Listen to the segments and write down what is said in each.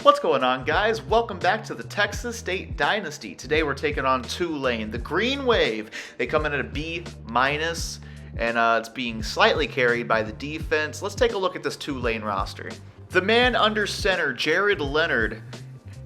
What's going on, guys? Welcome back to the Texas State Dynasty. Today we're taking on Tulane, the Green Wave. They come in at a B-, and it's being slightly carried by the defense. Let's take a look at this Tulane roster. The man under center, Jared Leonard,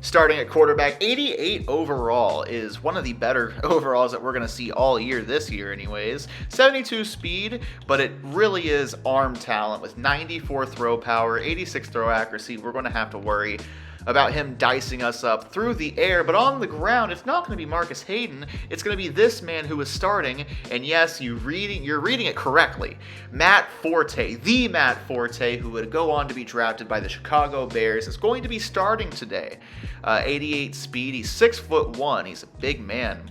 starting at quarterback, 88 overall, is one of the better overalls that we're going to see all year this year anyways. 72 speed, but it really is arm talent with 94 throw power, 86 throw accuracy. We're going to have to worry about him dicing us up through the air, but on the ground, it's not going to be Marcus Hayden. It's going to be this man who is starting, and yes, you're reading it correctly. Matt Forte, the Matt Forte, who would go on to be drafted by the Chicago Bears, is going to be starting today. 88 speed, he's 6'1", he's a big man.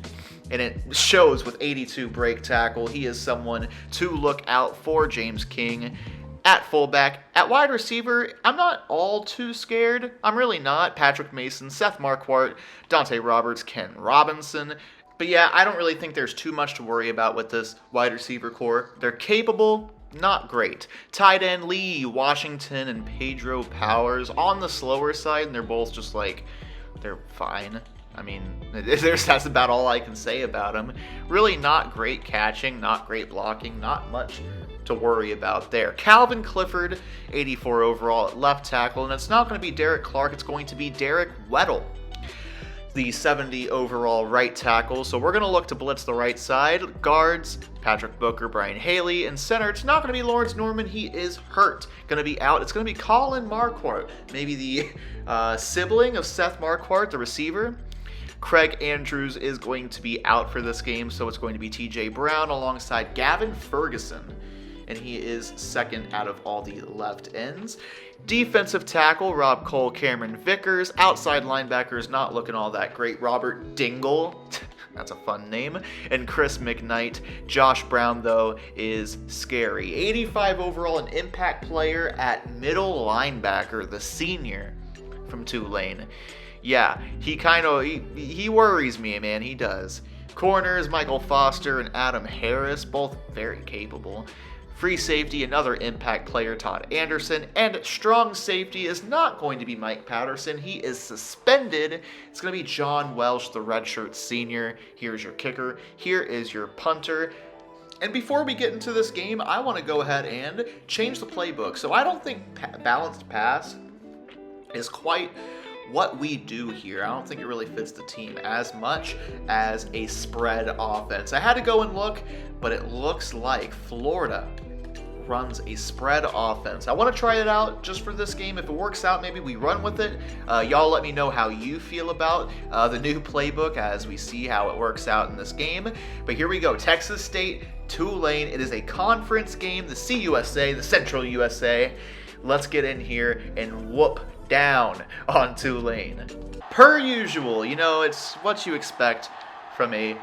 And it shows with 82 break tackle. He is someone to look out for. James King at fullback. At wide receiver, I'm not all too scared. I'm really not. Patrick Mason, Seth Marquardt, Dante Roberts, Ken Robinson. But yeah, I don't really think there's too much to worry about with this wide receiver core. They're capable, not great. Tight end Lee Washington and Pedro Powers on the slower side, and they're both just like, they're fine. I mean, that's about all I can say about them. Really not great catching, not great blocking, not much to worry about there. Calvin Clifford, 84 overall at left tackle, and it's not going to be Derek Clark, it's going to be Derek Weddle, the 70 overall right tackle. So we're going to look to blitz the right side. Guards, Patrick Booker, Brian Haley, and center, it's not going to be Lawrence Norman, he is hurt. Going to be out. It's going to be Colin Marquardt, maybe the sibling of Seth Marquardt, the receiver. Craig Andrews is going to be out for this game, so it's going to be TJ Brown alongside Gavin Ferguson, and he is second out of all the left ends. Defensive tackle, Rob Cole, Cameron Vickers. Outside linebackers, not looking all that great. Robert Dingle, that's a fun name. And Chris McKnight. Josh Brown, though, is scary. 85 overall, an impact player at middle linebacker, the senior from Tulane. Yeah, he worries me, man, he does. Corners, Michael Foster and Adam Harris, both very capable. Free safety, another impact player, Todd Anderson. And strong safety is not going to be Mike Patterson. He is suspended. It's going to be John Welsh, the redshirt senior. Here's your kicker. Here is your punter. And before we get into this game, I want to go ahead and change the playbook. So I don't think balanced pass is quite what we do here. I don't think it really fits the team as much as a spread offense. I had to go and look, but it looks like Florida runs a spread offense. I want to try it out just for this game. If it works out, maybe we run with it. Y'all let me know how you feel about the new playbook as we see how it works out in this game. But here we go. Texas State, Tulane. It is a conference game. The CUSA, the Central USA. Let's get in here and whoop down on Tulane. Per usual, you know, it's what you expect from a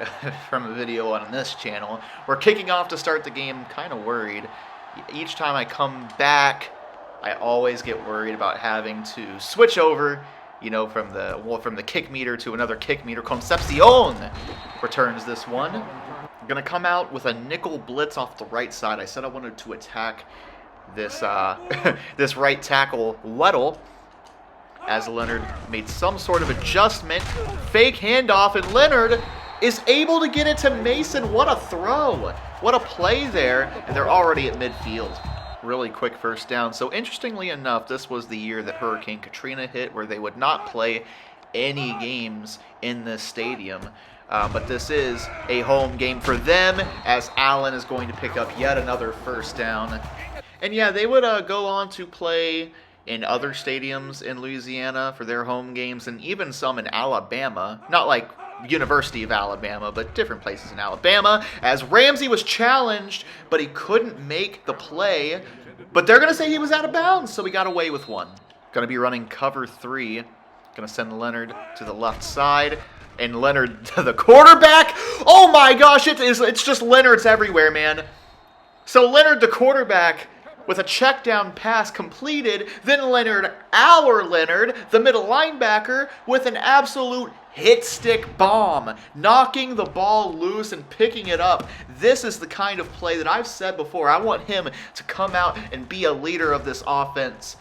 video on this channel. We're kicking off to start the game, kind of worried. Each time I come back, I always get worried about having to switch over, you know, from the kick meter to another kick meter. Concepcion returns this one. I'm gonna come out with a nickel blitz off the right side. I said I wanted to attack this this right tackle Weddle, as Leonard made some sort of adjustment. Fake handoff, and Leonard is able to get it to Mason. What a throw. What a play there. And they're already at midfield. Really quick first down. So interestingly enough, this was the year that Hurricane Katrina hit, where they would not play any games in this stadium. But this is a home game for them, as Allen is going to pick up yet another first down. And yeah, they would go on to play in other stadiums in Louisiana for their home games, and even some in Alabama. Not like University of Alabama, but different places in Alabama, as Ramsey was challenged, but he couldn't make the play. But they're going to say he was out of bounds, so we got away with one. Going to be running cover 3. Going to send Leonard to the left side. And Leonard to the quarterback. Oh my gosh, it's just Leonard's everywhere, man. So Leonard, the quarterback, with a check down pass completed. Then Leonard, our Leonard, the middle linebacker, with an absolute hit stick bomb, knocking the ball loose and picking it up. This is the kind of play that I've said before. I want him to come out and be a leader of this defense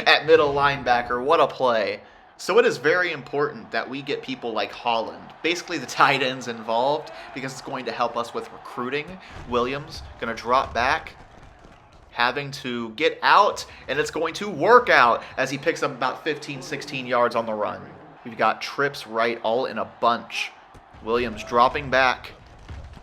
at middle linebacker. What a play. So it is very important that we get people like Holland, basically the tight ends, involved, because it's going to help us with recruiting. Williams going to drop back, having to get out, and it's going to work out as he picks up about 15, 16 yards on the run. We've got trips right all in a bunch. Williams dropping back.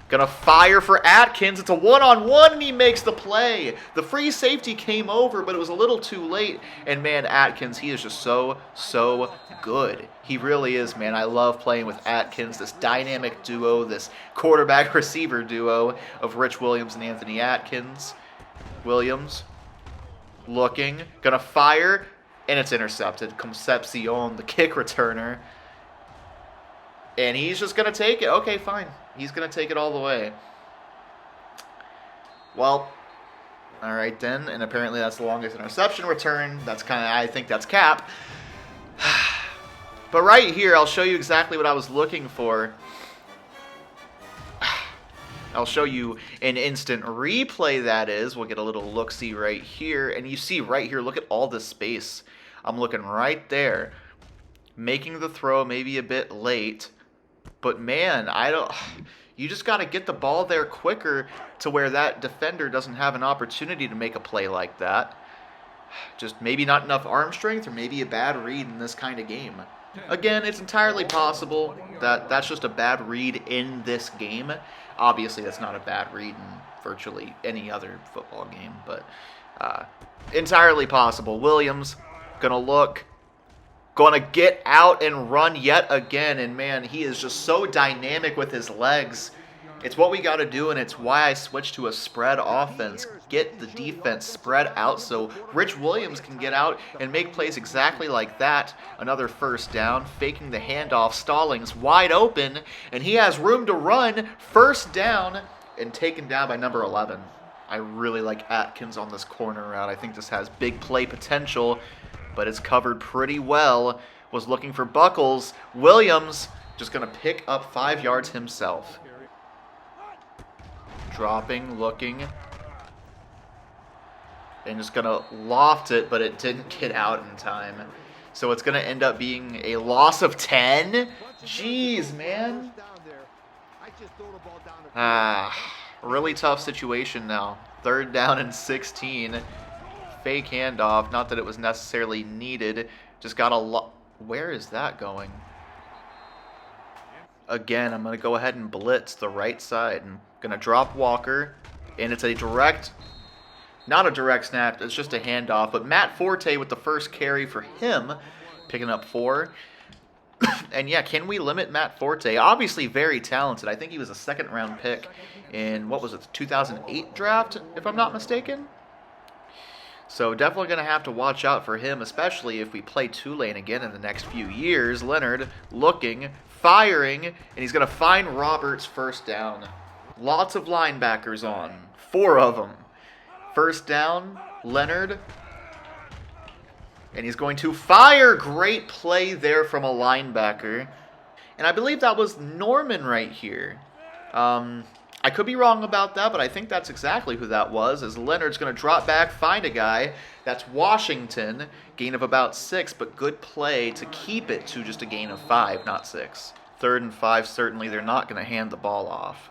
Gonna fire for Atkins. It's a one-on-one, and he makes the play. The free safety came over, but it was a little too late. And, man, Atkins, he is just so good. He really is, man. I love playing with Atkins, this dynamic duo, this quarterback-receiver duo of Rich Williams and Anthony Atkins. Williams looking, gonna fire, and it's intercepted. Concepcion, the kick returner. And he's just going to take it. Okay, fine. He's going to take it all the way. Well, all right then. And apparently that's the longest interception return. That's kind of, I think that's cap. But right here, I'll show you exactly what I was looking for. I'll show you an instant replay, that is. We'll get a little look-see right here. And you see right here, look at all this space. I'm looking right there. Making the throw maybe a bit late. But, man, you just got to get the ball there quicker to where that defender doesn't have an opportunity to make a play like that. Just maybe not enough arm strength or maybe a bad read in this kind of game. Again, it's entirely possible that that's just a bad read in this game. Obviously, that's not a bad read in virtually any other football game, but entirely possible. Williams going to look. Going to get out and run yet again. And, man, he is just so dynamic with his legs. It's what we got to do, and it's why I switched to a spread offense. Get the defense spread out so Rich Williams can get out and make plays exactly like that. Another first down, faking the handoff. Stallings wide open, and he has room to run. First down and taken down by number 11. I really like Atkins on this corner route. I think this has big play potential, but it's covered pretty well. Was looking for Buckles. Williams just going to pick up 5 yards himself. Dropping, looking. And just going to loft it, but it didn't get out in time. So it's going to end up being a loss of 10. Jeez, man. Really tough situation now. 3rd down and 16. Fake handoff. Not that it was necessarily needed. Just got a lot. Where is that going? Again, I'm going to go ahead and blitz the right side. I'm going to drop Walker. And it's a direct, not a direct snap. It's just a handoff. But Matt Forte with the first carry for him. Picking up 4. And yeah, can we limit Matt Forte? Obviously very talented. I think he was a 2nd round pick in, what was it, the 2008 draft, if I'm not mistaken? So definitely going to have to watch out for him, especially if we play Tulane again in the next few years. Leonard looking, firing, and he's going to find Roberts. First down. Lots of linebackers on. 4 of them. First down, Leonard. And he's going to fire. Great play there from a linebacker. And I believe that was Norman right here. I could be wrong about that, but I think that's exactly who that was, as Leonard's going to drop back, find a guy. That's Washington. Gain of about 6, but good play to keep it to just a gain of 5, not 6. 3rd and 5, certainly they're not going to hand the ball off.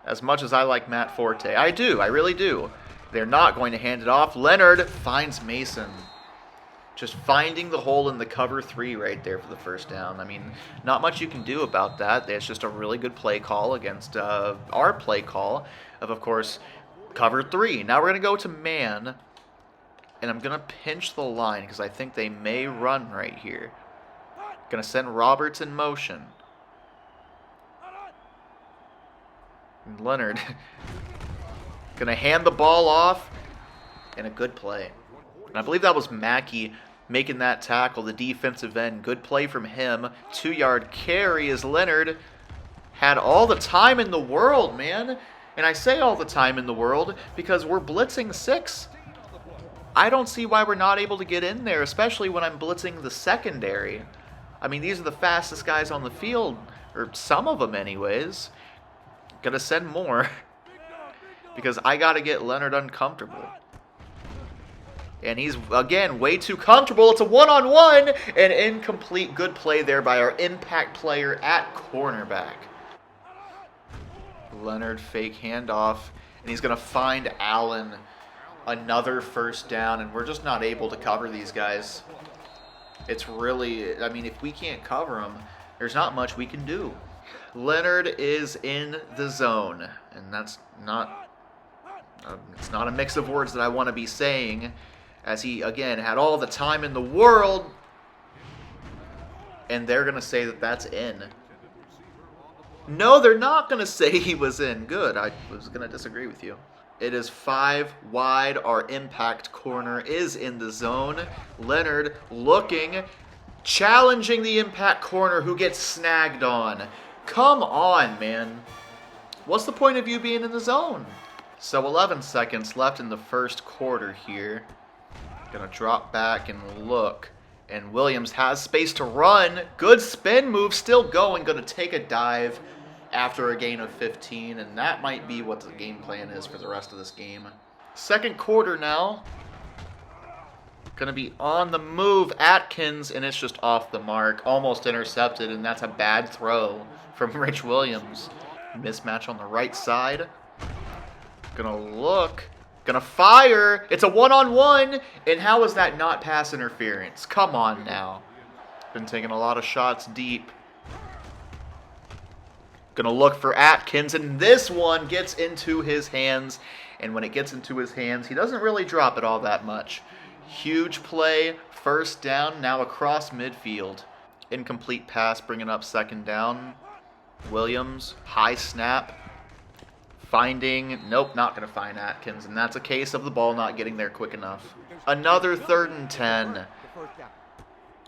As much as I like Matt Forte, I do, I really do. They're not going to hand it off. Leonard finds Mason. Just finding the hole in the cover 3 right there for the first down. I mean, not much you can do about that. It's just a really good play call against our play call of course, cover 3. Now we're going to go to man, and I'm going to pinch the line because I think they may run right here. Going to send Roberts in motion. And Leonard going to hand the ball off, and a good play. And I believe that was Mackey making that tackle, the defensive end. Good play from him. 2-yard carry as Leonard had all the time in the world, man. And I say all the time in the world because we're blitzing 6. I don't see why we're not able to get in there, especially when I'm blitzing the secondary. I mean, these are the fastest guys on the field, or some of them anyways. Gonna send more because I gotta get Leonard uncomfortable. And he's, again, way too comfortable. It's a one-on-one. An incomplete good play there by our impact player at cornerback. Leonard fake handoff. And he's going to find Allen. Another first down. And we're just not able to cover these guys. It's really, I mean, if we can't cover them, there's not much we can do. Leonard is in the zone. And that's not, it's not a mix of words that I want to be saying. As he, again, had all the time in the world. And they're going to say that that's in. No, they're not going to say he was in. Good. I was going to disagree with you. It is 5 wide. Our impact corner is in the zone. Leonard looking, challenging the impact corner who gets snagged on. Come on, man. What's the point of you being in the zone? So 11 seconds left in the first quarter here. Gonna drop back and look. And Williams has space to run. Good spin move, still going. Gonna take a dive after a gain of 15. And that might be what the game plan is for the rest of this game. Second quarter now. Gonna be on the move. Atkins, and it's just off the mark. Almost intercepted, and that's a bad throw from Rich Williams. Mismatch on the right side. Gonna look. Gonna fire. It's a one-on-one. And how is that not pass interference? Come on now. Been taking a lot of shots deep. Gonna look for Atkins. And this one gets into his hands. And when it gets into his hands, he doesn't really drop it all that much. Huge play. First down. Now across midfield. Incomplete pass. Bringing up second down. Williams. High snap. Finding, nope, not going to find Atkins, and that's a case of the ball not getting there quick enough. Another 3rd and 10.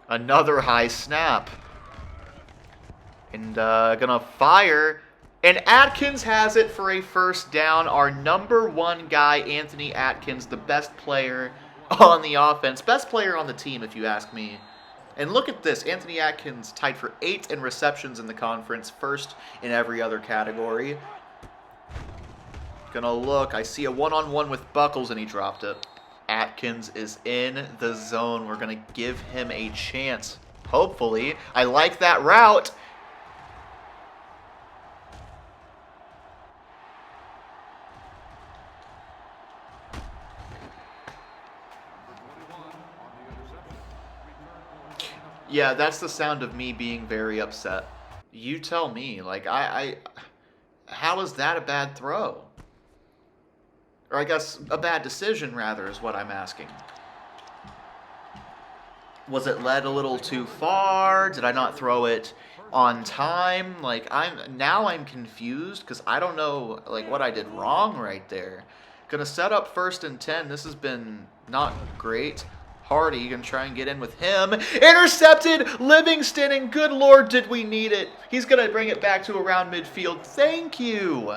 Another high snap. And gonna fire. And Atkins has it for a first down. Our number 1 guy, Anthony Atkins, the best player on the offense. Best player on the team, if you ask me. And look at this. Anthony Atkins tied for 8th in receptions in the conference. First in every other category. Gonna look. I see a one-on-one with Buckles, and he dropped it. Atkins is in the zone. We're gonna give him a chance. Hopefully. I like that route. Yeah, that's the sound of me being very upset. You tell me. Like, how is that a bad throw? Or I guess a bad decision, rather, is what I'm asking. Was it led a little too far? Did I not throw it on time? Like, I'm confused because I don't know, like, what I did wrong right there. Gonna set up 1st and 10. This has been not great. Hardy gonna try and get in with him. Intercepted! Livingston, and good lord did we need it. He's gonna bring it back to around midfield. Thank you!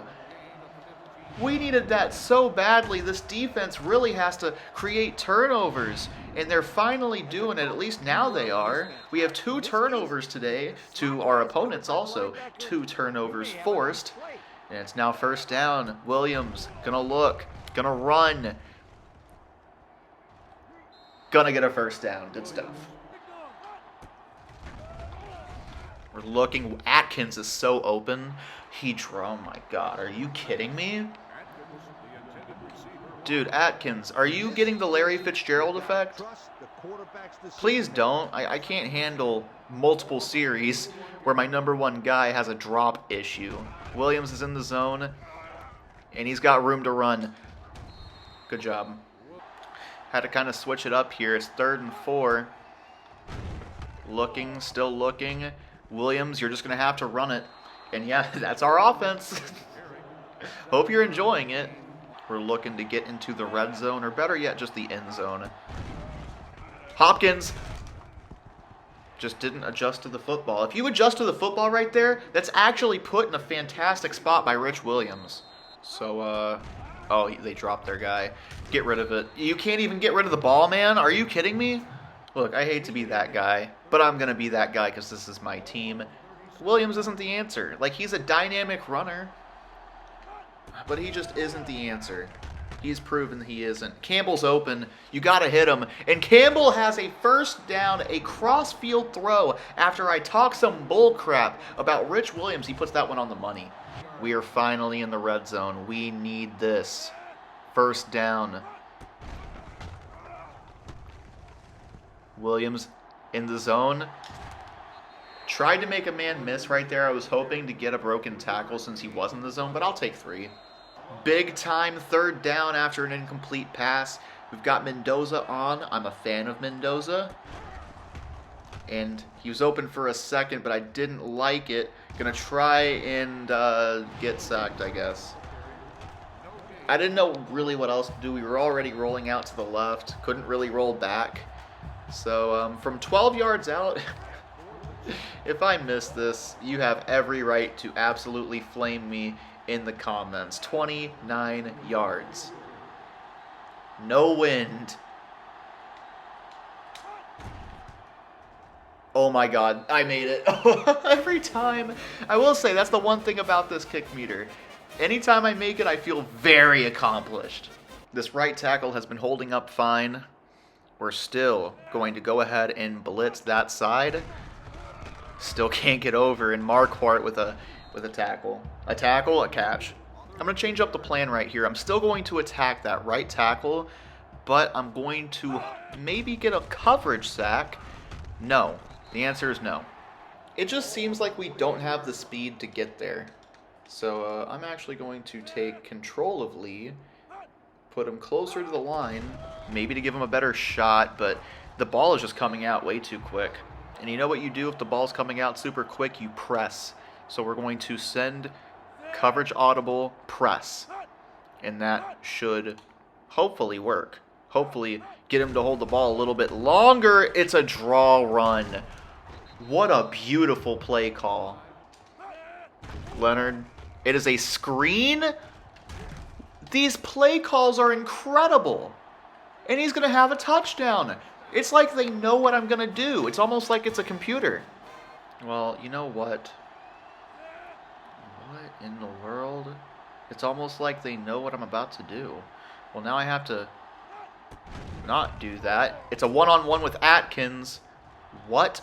We needed that so badly. This defense really has to create turnovers, and they're finally doing it. At least now they are. We have 2 turnovers today, to our opponents also. 2 turnovers forced, and it's now first down. Williams gonna look, gonna run, gonna get a first down. Good stuff. We're looking. Atkins is so open. Oh my God, are you kidding me? Dude, Atkins, are you getting the Larry Fitzgerald effect? Please don't. I can't handle multiple series where my number 1 guy has a drop issue. Williams is in the zone, and he's got room to run. Good job. Had to kind of switch it up here. It's 3rd and 4. Looking, still looking. Williams, you're just going to have to run it. And yeah, that's our offense. Hope you're enjoying it. We're looking to get into the red zone, or better yet, just the end zone. Hopkins just didn't adjust to the football. If you adjust to the football right there, that's actually put in a fantastic spot by Rich Williams. So, oh, they dropped their guy. Get rid of it. You can't even get rid of the ball, man? Are you kidding me? Look, I hate to be that guy, but I'm going to be that guy because this is my team. Williams isn't the answer. Like, he's a dynamic runner, but he just isn't the answer. He's proven he isn't. Campbell's open. You got to hit him. And Campbell has a first down, a cross-field throw after I talk some bull crap about Rich Williams. He puts that one on the money. We are finally in the red zone. We need this. First down. Williams in the zone. Tried to make a man miss right there. I was hoping to get a broken tackle since he was in the zone, but I'll take 3. Big time third down after an incomplete pass. We've got Mendoza on. I'm a fan of Mendoza. And he was open for a second, but I didn't like it. Gonna try and get sacked, I guess. I didn't know really what else to do. We were already rolling out to the left. Couldn't really roll back. So from 12 yards out, if I miss this, you have every right to absolutely flame me in the comments. 29 yards. No wind. Oh my god, I made it. Every time. I will say, that's the one thing about this kick meter. Anytime I make it, I feel very accomplished. This right tackle has been holding up fine. We're still going to go ahead and blitz that side. Still can't get over, and Marquardt with a tackle. A tackle, a catch. I'm going to change up the plan right here. I'm still going to attack that right tackle, but I'm going to maybe get a coverage sack. No. The answer is no. It just seems like we don't have the speed to get there. So I'm actually going to take control of Lee, put him closer to the line, maybe to give him a better shot, but the ball is just coming out way too quick. And you know what you do if the ball's coming out super quick? You press. So we're going to send coverage audible, press. And that should hopefully work. Hopefully get him to hold the ball a little bit longer. It's a draw run. What a beautiful play call. Leonard, it is a screen. These play calls are incredible. And he's going to have a touchdown. It's like they know what I'm going to do. It's almost like it's a computer. Well, you know what? What in the world? It's almost like they know what I'm about to do. Well, now I have to not do that. It's a one-on-one with Atkins. What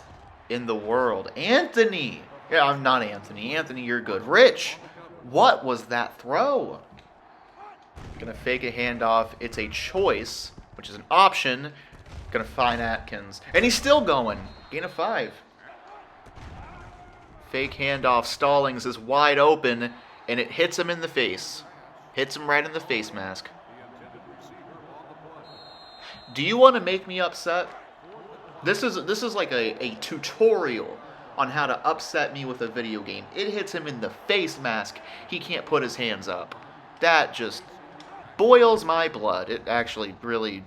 in the world? Anthony! Yeah, I'm not Anthony. Anthony, you're good. Rich! What was that throw? Gonna fake a handoff. It's a choice, which is an option. Gonna find Atkins. And he's still going. Gain of 5. Fake handoff. Stallings is wide open, and it hits him in the face. Hits him right in the face mask. Do you want to make me upset? This is like a tutorial on how to upset me with a video game. It hits him in the face mask. He can't put his hands up. That just boils my blood. It actually really,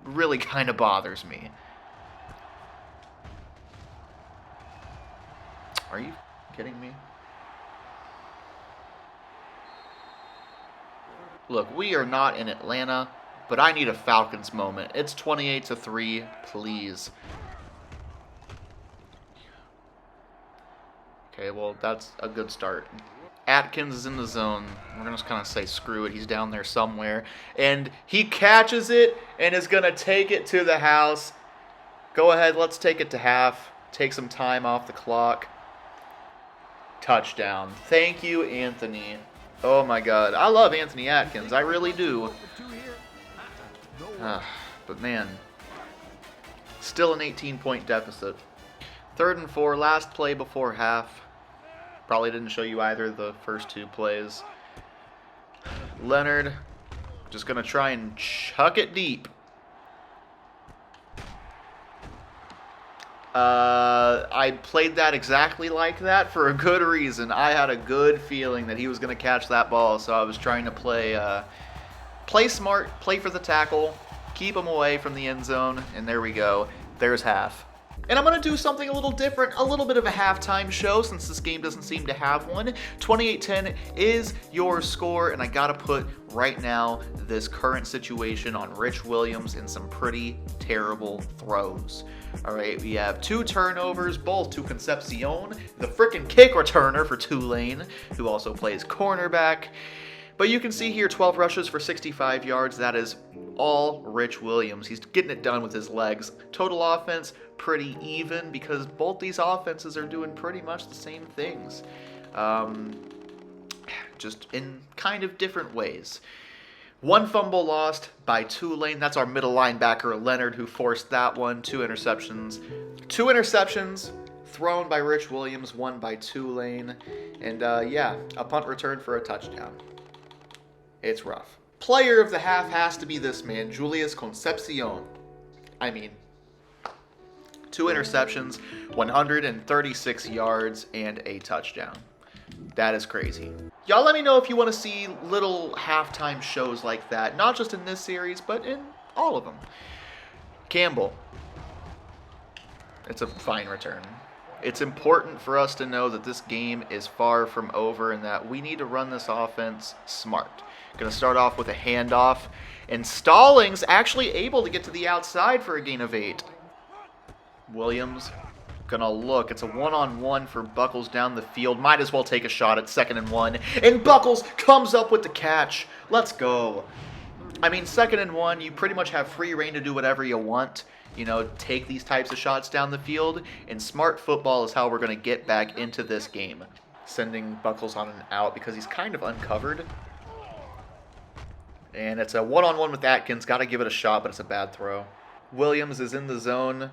really kind of bothers me. Are you kidding me? Look, we are not in Atlanta, but I need a Falcons moment. It's 28-3, please. Okay, well, that's a good start. Atkins is in the zone. We're going to just kind of say, screw it. He's down there somewhere. And he catches it and is going to take it to the house. Go ahead, let's take it to half. Take some time off the clock. Touchdown. Thank you, Anthony. Oh, my God. I love Anthony Atkins. I really do. But, man, still an 18-point deficit. 3rd and 4, last play before half. Probably didn't show you either of the first 2 plays. Leonard just going to try and chuck it deep. I played that exactly like that for a good reason. I had a good feeling that he was going to catch that ball, so I was trying to play smart, play for the tackle, keep him away from the end zone, and there we go. There's half. And I'm going to do something a little different, a little bit of a halftime show since this game doesn't seem to have one. 28-10 is your score, and I got to put right now this current situation on Rich Williams in some pretty terrible throws. All right, we have 2 turnovers, both to Concepcion, the frickin' kick returner for Tulane, who also plays cornerback. But you can see here 12 rushes for 65 yards. That is all Rich Williams. He's getting it done with his legs. Total offense, pretty even because both these offenses are doing pretty much the same things. Just in kind of different ways. 1 fumble lost by Tulane. That's our middle linebacker, Leonard, who forced that one. 2 interceptions. 2 interceptions thrown by Rich Williams, 1 by Tulane. And yeah, a punt return for a touchdown. It's rough. Player of the half has to be this man, Julius Concepcion. I mean, 2 interceptions, 136 yards, and a touchdown. That is crazy. Y'all let me know if you want to see little halftime shows like that, not just in this series, but in all of them. Campbell. It's a fine return. It's important for us to know that this game is far from over and that we need to run this offense smart. Going to start off with a handoff, and Stallings actually able to get to the outside for a gain of 8. Williams gonna look. It's a one-on-one for Buckles down the field. Might as well take a shot at 2nd and 1. And Buckles comes up with the catch. Let's go. I mean, 2nd and 1, you pretty much have free reign to do whatever you want. You know, take these types of shots down the field. And smart football is how we're going to get back into this game. Sending Buckles on an out because he's kind of uncovered. And it's a one-on-one with Atkins. Got to give it a shot, but it's a bad throw. Williams is in the zone.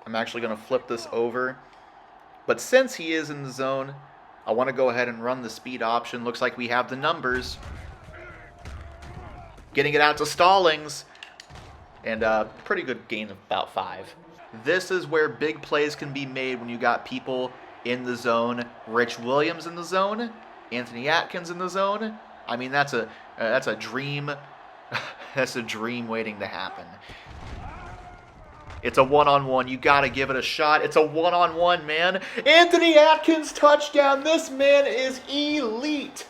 I'm actually going to flip this over. But since he is in the zone, I want to go ahead and run the speed option. Looks like we have the numbers. Getting it out to Stallings. And a pretty good gain of about 5. This is where big plays can be made when you got people in the zone. Rich Williams in the zone. Anthony Atkins in the zone. I mean, that's a dream. That's a dream waiting to happen. It's a one-on-one. You got to give it a shot. It's a one-on-one, man. Anthony Atkins touchdown. This man is elite.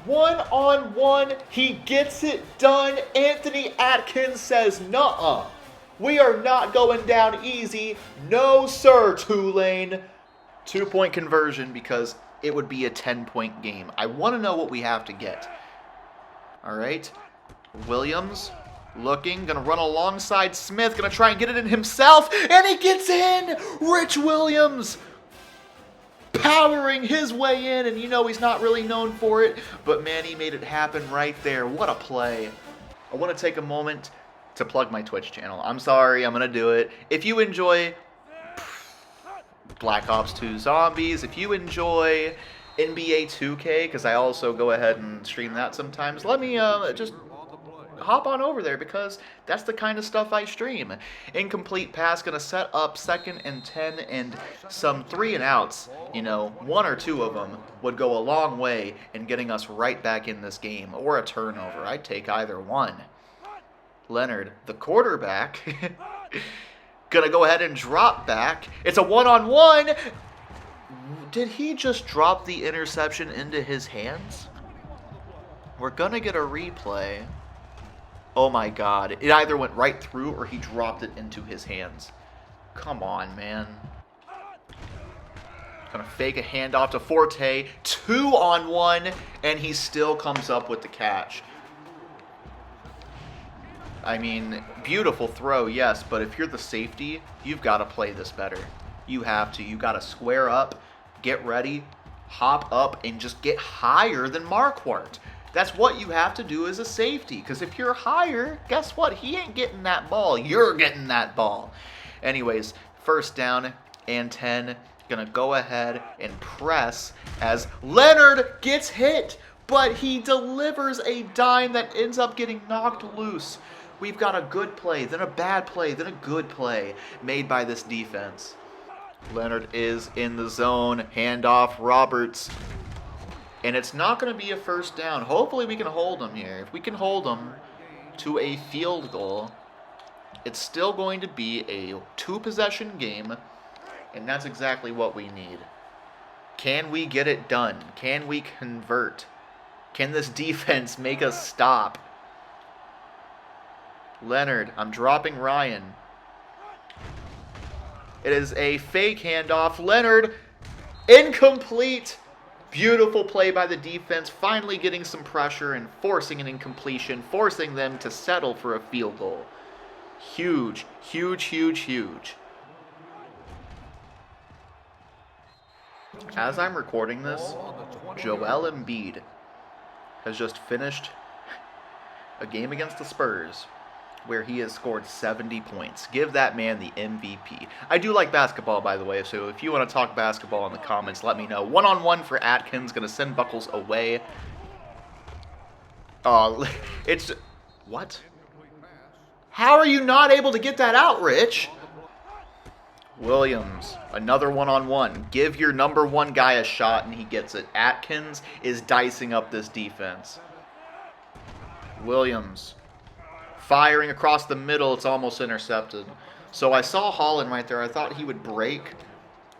One-on-one. He gets it done. Anthony Atkins says, nuh-uh. We are not going down easy. No, sir, Tulane. 2-point conversion because it would be a 10-point game. I want to know what we have to get. All right. Williams looking, going to run alongside Smith, going to try and get it in himself, and he gets in! Rich Williams powering his way in, and you know he's not really known for it, but man, he made it happen right there. What a play. I want to take a moment to plug my Twitch channel. I'm sorry, I'm going to do it. If you enjoy Black Ops 2 Zombies, if you enjoy NBA 2K, because I also go ahead and stream that sometimes, let me just hop on over there because that's the kind of stuff I stream. Incomplete pass, going to set up 2nd and 10 and some 3 and outs. You know, 1 or 2 of them would go a long way in getting us right back in this game, or a turnover. I'd take either one. Leonard, the quarterback, going to go ahead and drop back. It's a one-on-one. Did he just drop the interception into his hands? We're going to get a replay. Oh my God. It either went right through or he dropped it into his hands. Come on, man. Gonna fake a handoff to Forte. 2-on-1, and he still comes up with the catch. I mean, beautiful throw, yes, but if you're the safety, you've got to play this better. You have to. You got to square up, get ready, hop up, and just get higher than Marquardt. That's what you have to do as a safety, because if you're higher, guess what? He ain't getting that ball. You're getting that ball. Anyways, 1st down and 10. Gonna go ahead and press as Leonard gets hit, but he delivers a dime that ends up getting knocked loose. We've got a good play, then a bad play, then a good play made by this defense. Leonard is in the zone. Handoff, Roberts. And it's not going to be a 1st down. Hopefully we can hold him here. If we can hold him, to a field goal, it's still going to be a 2-possession game, and that's exactly what we need. Can we get it done? Can we convert? Can this defense make us stop? Leonard, I'm dropping Ryan. It is a fake handoff. Leonard, incomplete. Beautiful play by the defense, finally getting some pressure and forcing an incompletion, forcing them to settle for a field goal. Huge, huge, huge, huge. As I'm recording this, Joel Embiid has just finished a game against the Spurs where he has scored 70 points. Give that man the MVP. I do like basketball, by the way, so if you want to talk basketball in the comments, let me know. One-on-one for Atkins, going to send Buckles away. It's... What? How are you not able to get that out, Rich? Williams, another one-on-one. Give your number one guy a shot, and he gets it. Atkins is dicing up this defense. Williams, firing across the middle. It's almost intercepted. So I saw Holland right there. I thought he would break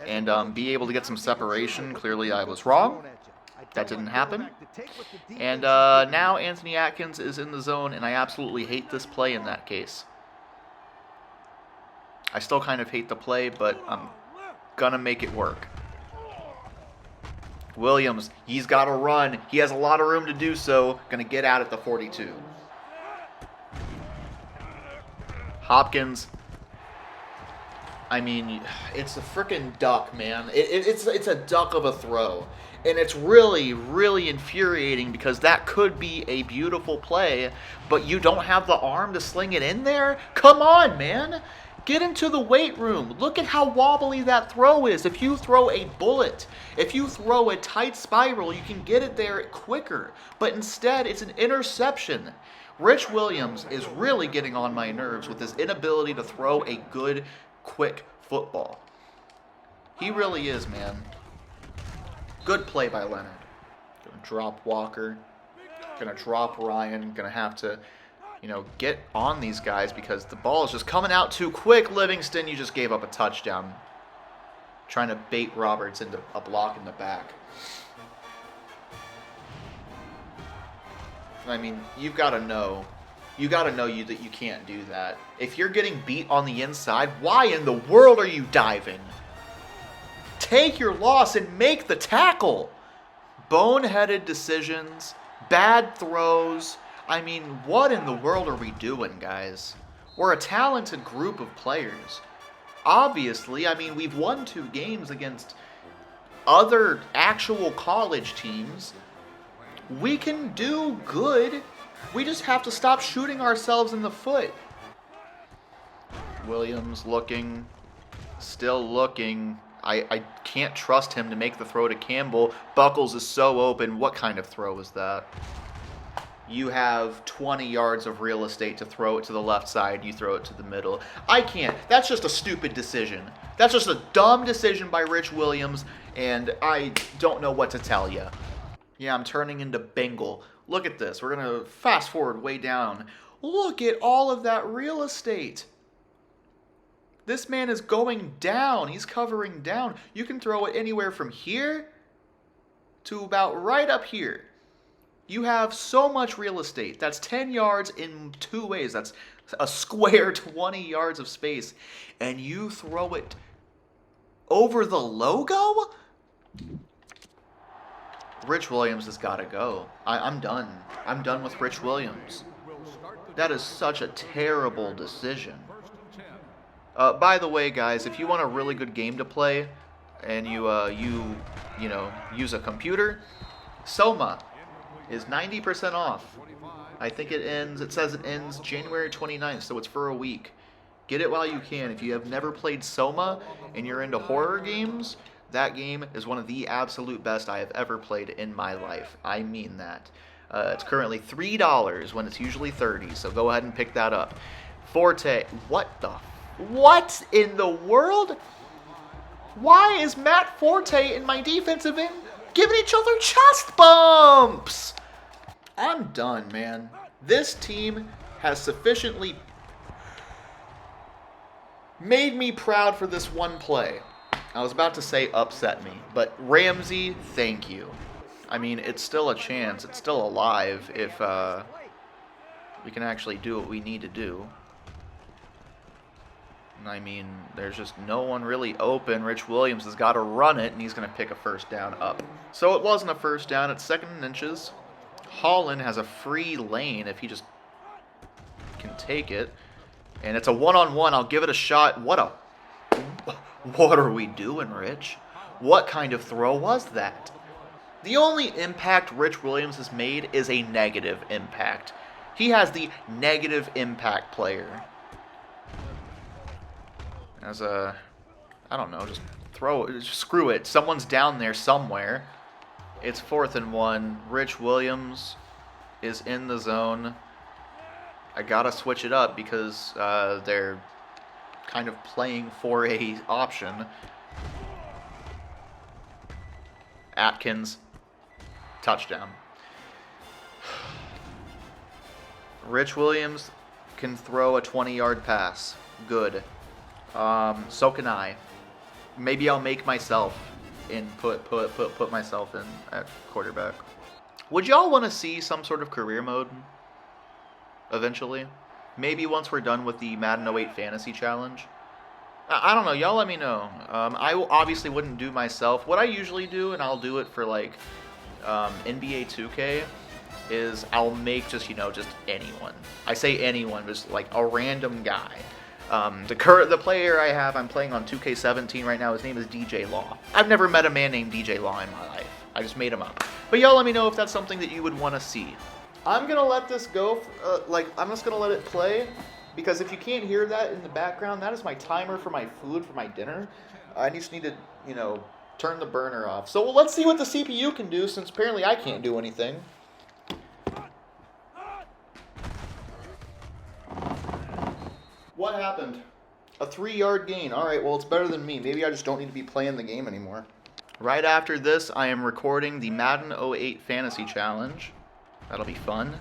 and be able to get some separation. Clearly I was wrong. That didn't happen. And now Anthony Atkins is in the zone, and I absolutely hate this play in that case. I still kind of hate the play, but I'm going to make it work. Williams, he's got to run. He has a lot of room to do so. Going to get out at the 42. Hopkins. I mean, it's a freaking duck, man. It's a duck of a throw. And it's really, really infuriating because that could be a beautiful play, but you don't have the arm to sling it in there? Come on, man. Get into the weight room. Look at how wobbly that throw is. If you throw a bullet, if you throw a tight spiral, you can get it there quicker. But instead, it's an interception. Rich Williams is really getting on my nerves with his inability to throw a good, quick football. He really is, man. Good play by Leonard. Gonna drop Walker. Gonna drop Ryan. Gonna have to, get on these guys because the ball is just coming out too quick. Livingston, you just gave up a touchdown. Trying to bait Roberts into a block in the back. I mean, you've got to know. You got to know that you can't do that. If you're getting beat on the inside, why in the world are you diving? Take your loss and make the tackle. Boneheaded decisions, bad throws. I mean, what in the world are we doing, guys? We're a talented group of players. Obviously, I mean, we've won 2 games against other actual college teams. We can do good. We just have to stop shooting ourselves in the foot. Williams looking, still looking. I can't trust him to make the throw to Campbell. Buckles is so open. What kind of throw is that? You have 20 yards of real estate to throw it to the left side. You throw it to the middle. I can't. That's just a stupid decision. That's just a dumb decision by Rich Williams, and I don't know what to tell you. Yeah, I'm turning into Bengal. Look at this. We're going to fast forward way down. Look at all of that real estate. This man is going down. He's covering down. You can throw it anywhere from here to about right up here. You have so much real estate. That's 10 yards in 2 ways. That's a square 20 yards of space. And you throw it over the logo? Rich Williams has got to go. I'm done. I'm done with Rich Williams. That is such a terrible decision. By the way, guys, if you want a really good game to play and you use a computer, Soma is 90% off. I think it says it ends January 29th, so it's for a week. Get it while you can. If you have never played Soma and you're into horror games, that game is one of the absolute best I have ever played in my life. I mean that. It's currently $3 when it's usually $30, so go ahead and pick that up. Forte, what in the world? Why is Matt Forte and my defensive end giving each other chest bumps? I'm done, man. This team has sufficiently made me proud for this one play. I was about to say upset me, but Ramsey, thank you. I mean, it's still a chance. It's still alive if we can actually do what we need to do. I mean, there's just no one really open. Rich Williams has got to run it, and he's going to pick a first down up. So it wasn't a first down. It's 2nd and inches. Holland has a free lane if he just can take it. And it's a one-on-one. I'll give it a shot. What are we doing, Rich? What kind of throw was that? The only impact Rich Williams has made is a negative impact. He has the negative impact player. As a, I don't know, just throw it, just screw it. Someone's down there somewhere. It's 4th and 1. Rich Williams is in the zone. I gotta switch it up because they're kind of playing for a option. Atkins, touchdown. Rich Williams can throw a 20-yard pass. Good. So can I. Maybe I'll make myself and put myself in at quarterback. Would y'all want to see some sort of career mode eventually? Maybe once we're done with the Madden 08 Fantasy Challenge. I don't know. Y'all let me know. I obviously wouldn't do myself. What I usually do, and I'll do it for like NBA 2K, is I'll make just anyone. I say anyone, just like a random guy. The player I'm playing on 2K17 right now, his name is DJ Law. I've never met a man named DJ Law in my life. I just made him up. But y'all let me know if that's something that you would want to see. I'm going to let this go, I'm just going to let it play, because if you can't hear that in the background, that is my timer for my food for my dinner. I just need to, turn the burner off. So let's see what the CPU can do, since apparently I can't do anything. What happened? A 3-yard gain. All right, well, it's better than me. Maybe I just don't need to be playing the game anymore. Right after this, I am recording the Madden 08 Fantasy Challenge. That'll be fun.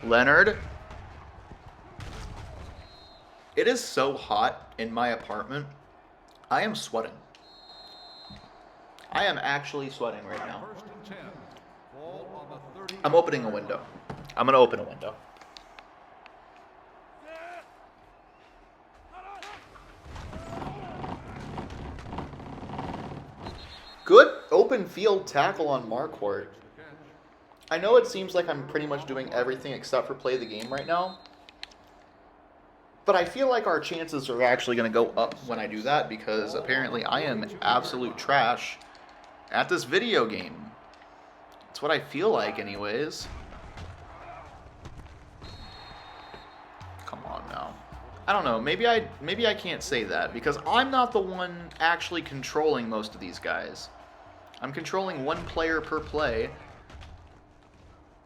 Leonard. It is so hot in my apartment. I am sweating. I am actually sweating right now. I'm opening a window. I'm going to open a window. Good open field tackle on Marquardt. I know it seems like I'm pretty much doing everything except for play the game right now. But I feel like our chances are actually going to go up when I do that, because apparently I am absolute trash at this video game. That's what I feel like anyways. Come on now. I don't know, maybe I can't say that, because I'm not the one actually controlling most of these guys. I'm controlling one player per play,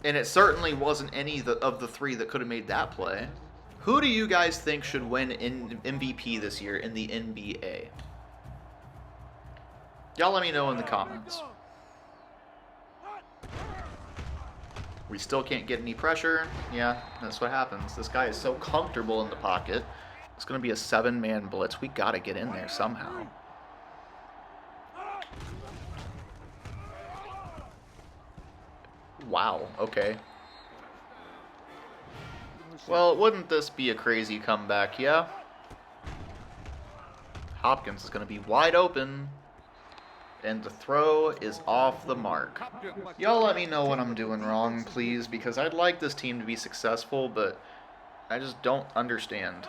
and it certainly wasn't any of the 3 that could have made that play. Who do you guys think should win MVP this year in the NBA? Y'all let me know in the comments. We still can't get any pressure. Yeah, that's what happens. This guy is so comfortable in the pocket. It's going to be a 7-man blitz. We got to get in there somehow. Wow, okay. Well, wouldn't this be a crazy comeback, yeah? Hopkins is going to be wide open, and the throw is off the mark. Y'all let me know what I'm doing wrong, please, because I'd like this team to be successful, but I just don't understand.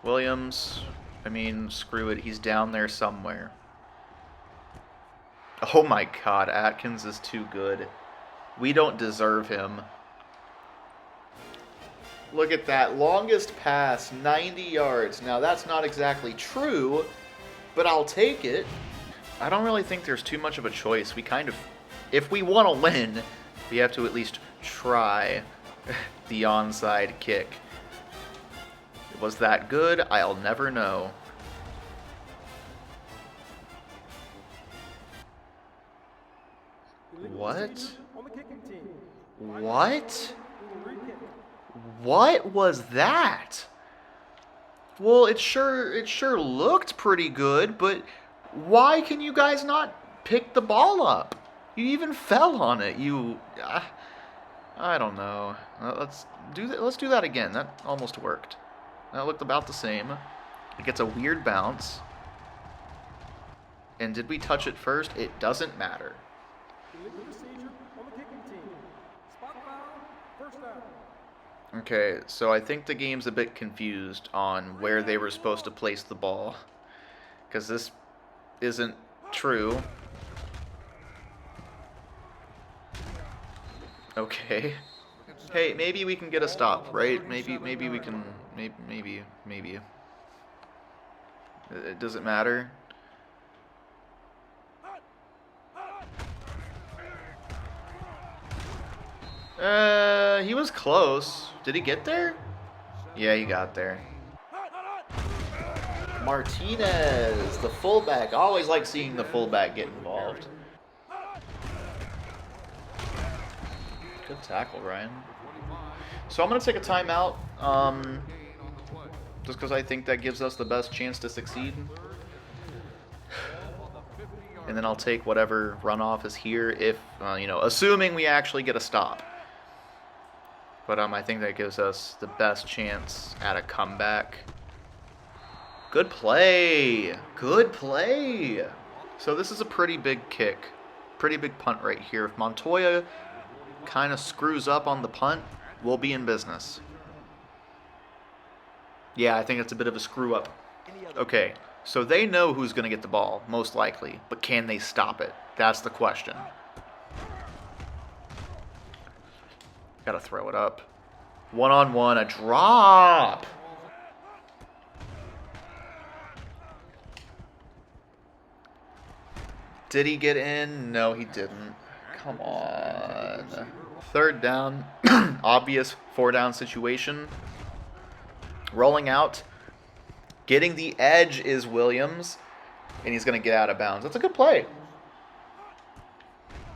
Williams, I mean, screw it, he's down there somewhere. Oh my god, Atkins is too good. We don't deserve him. Look at that, longest pass, 90 yards. Now that's not exactly true, but I'll take it. I don't really think there's too much of a choice. We kind of, if we want to win, we have to at least try the onside kick. Was that good? I'll never know. What? What? What was that? Well, it sure looked pretty good, but why can you guys not pick the ball up? You even fell on it. I don't know. Let's do that again. That almost worked. That looked about the same. It gets a weird bounce. And did we touch it first? It doesn't matter. Okay, so I think the game's a bit confused on where they were supposed to place the ball. Because this isn't true. Okay. Hey, maybe we can get a stop, right? Maybe we can... Maybe. It doesn't matter. He was close. Did he get there? Yeah, he got there. Martinez, the fullback. I always like seeing the fullback get involved. Good tackle, Ryan. So I'm going to take a timeout, just because I think that gives us the best chance to succeed. And then I'll take whatever runoff is here if, assuming we actually get a stop. But I think that gives us the best chance at a comeback. Good play. Good play. So this is a pretty big kick. Pretty big punt right here. If Montoya kind of screws up on the punt, we'll be in business. Yeah, I think it's a bit of a screw up. Okay, so they know who's going to get the ball, most likely. But can they stop it? That's the question. Gotta throw it up. One-on-one, a drop. Did he get in? No, he didn't. Come on. Third down. Obvious 4-down situation. Rolling out. Getting the edge is Williams. And he's going to get out of bounds. That's a good play.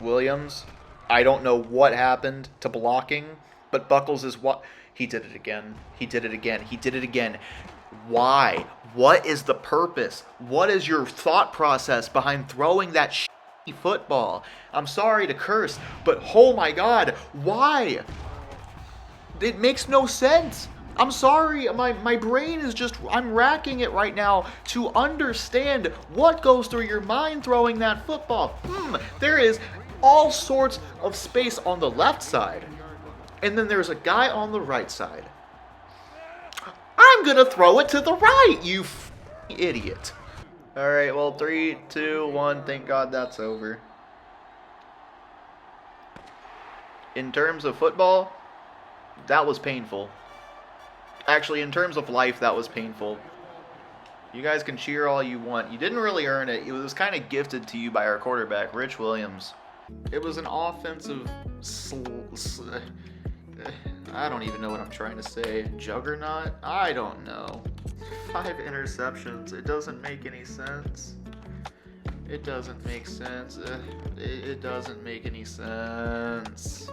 Williams. I don't know what happened to blocking, but Buckles is what... He did it again. He did it again. He did it again. Why? What is the purpose? What is your thought process behind throwing that shitty football? I'm sorry to curse, but oh my God, why? It makes no sense. I'm sorry, my brain is just, I'm racking it right now to understand what goes through your mind throwing that football. There is all sorts of space on the left side. And then there's a guy on the right side. I'm going to throw it to the right, you idiot. All right, well, 3, 2, 1, thank God that's over. In terms of football, that was painful. Actually, in terms of life, that was painful. You guys can cheer all you want. You didn't really earn it. It was kind of gifted to you by our quarterback, Rich Williams. It was an offensive... I don't even know what I'm trying to say. Juggernaut? I don't know. 5 interceptions. It doesn't make any sense. It doesn't make sense. It doesn't make any sense.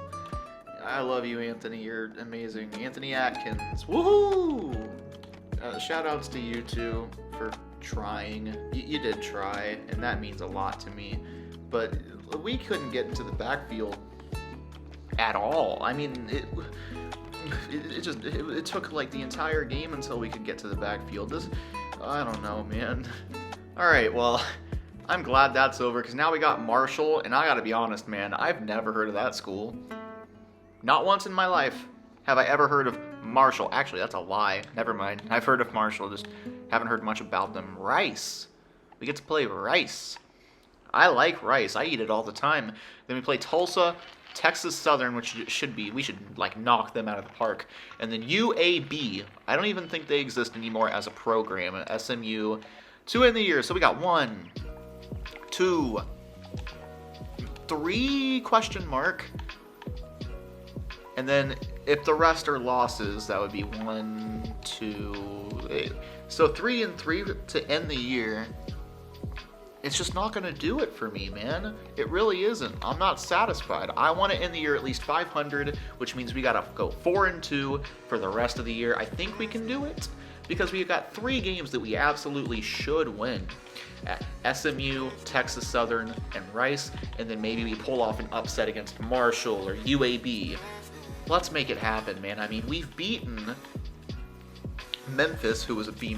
I love you, Anthony. You're amazing. Anthony Atkins. Woohoo! Shout outs to you two for trying. You did try, and that means a lot to me. But we couldn't get into the backfield at all. I mean, it took like the entire game until we could get to the backfield. I don't know, man. All right, well, I'm glad that's over because now we got Marshall, and I gotta be honest, man, I've never heard of that school. Not once in my life have I ever heard of Marshall. Actually, that's a lie. Never mind. I've heard of Marshall, just haven't heard much about them. Rice. We get to play Rice. I like Rice. I eat it all the time. Then we play Tulsa, Texas Southern, which we should like knock them out of the park. And then UAB. I don't even think they exist anymore as a program. SMU. 2 in the year. So we got 1, 2, 3 question mark. And then if the rest are losses, that would be 1, 2, 8. So 3 and 3 to end the year. it's just not going to do it for me, man. It really isn't. I'm not satisfied. I want to end the year at least 500, which means we got to go 4-2 for the rest of the year. I think we can do it because we've got 3 games that we absolutely should win. At SMU, Texas Southern, and Rice, and then maybe we pull off an upset against Marshall or UAB. Let's make it happen, man. I mean, we've beaten Memphis, who was a B-,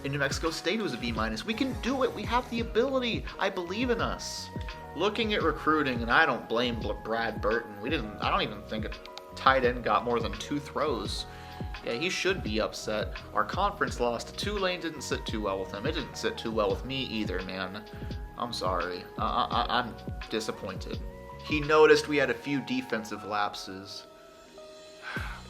and New Mexico State, who was a B-. We can do it. We have the ability. I believe in us. Looking at recruiting, and I don't blame Brad Burton. I don't even think a tight end got more than 2 throws. Yeah, he should be upset. Our conference loss to Tulane didn't sit too well with him. It didn't sit too well with me either, man. I'm sorry. I'm disappointed. He noticed we had a few defensive lapses.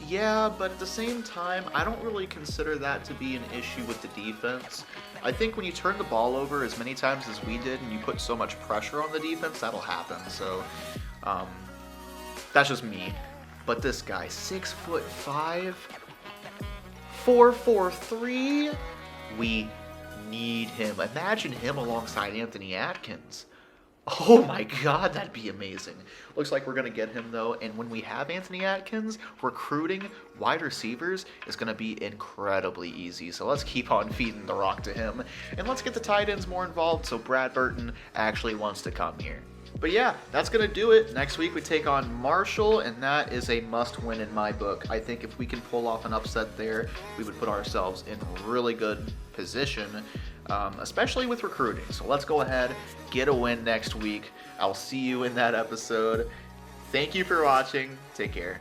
Yeah, but at the same time, I don't really consider that to be an issue with the defense. I think when you turn the ball over as many times as we did and you put so much pressure on the defense, that'll happen. So, that's just me. But this guy, 6'5", 4'3", we need him. Imagine him alongside Anthony Atkins. Oh my God, that'd be amazing. Looks like we're going to get him though, and when we have Anthony Atkins, recruiting wide receivers is going to be incredibly easy. So let's keep on feeding the rock to him, and let's get the tight ends more involved so Brad Burton actually wants to come here. But yeah, that's going to do it. Next week we take on Marshall, and that is a must-win in my book. I think if we can pull off an upset there, we would put ourselves in really good position, especially with recruiting. So let's go ahead, get a win next week. I'll see you in that episode. Thank you for watching. Take care.